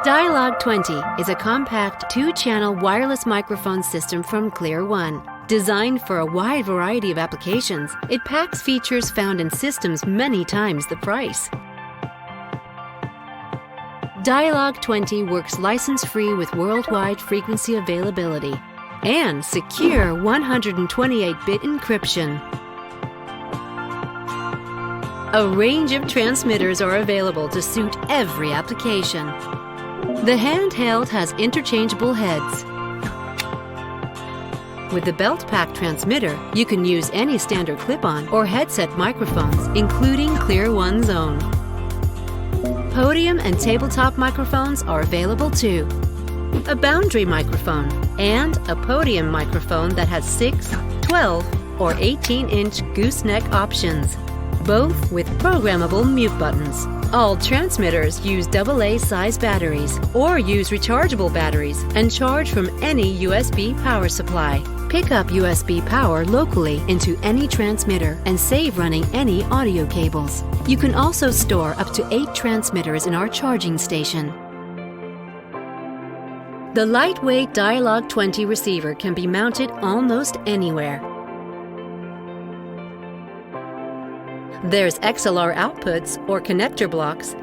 DIALOG 20 is a compact 2-channel wireless microphone system from ClearOne. Designed for a wide variety of applications, it packs features found in systems many times the price. DIALOG 20 works license-free with worldwide frequency availability and secure 128-bit encryption. A range of transmitters are available to suit every application. The Handheld has interchangeable heads. With the Beltpack transmitter, you can use any standard clip-on or headset microphones, including ClearOne's own. Podium and tabletop microphones are available too. A boundary microphone and a podium microphone that has 6, 12, or 18-inch gooseneck options, both with programmable mute buttons. All transmitters use AA size batteries or use rechargeable batteries and charge from any USB power supply. Pick up USB power locally into any transmitter and save running any audio cables. You can also store up to 8 transmitters in our charging station. The lightweight DIALOG 20 receiver can be mounted almost anywhere. There's XLR outputs or connector blocks.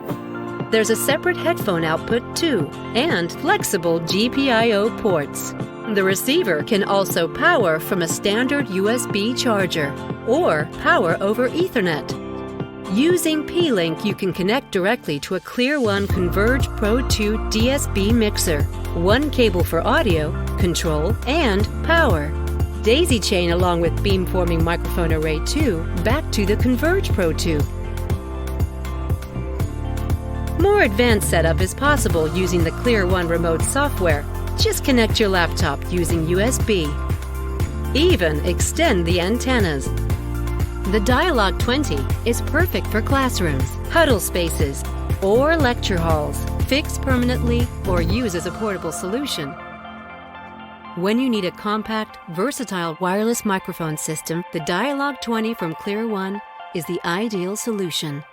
There's a separate headphone output too, and flexible GPIO ports. The receiver can also power from a standard USB charger or power over Ethernet. Using P-Link, you can connect directly to a ClearOne Converge Pro 2 DSB mixer, one cable for audio, control, and power. Daisy chain along with beamforming microphone array 2 back to the Converge Pro 2. More advanced setup is possible using the ClearOne remote software. Just connect your laptop using USB. Even extend the antennas. The DIALOG 20 is perfect for classrooms, huddle spaces, or lecture halls, fixed permanently or use as a portable solution. When you need a compact, versatile wireless microphone system, the DIALOG 20 from ClearOne is the ideal solution.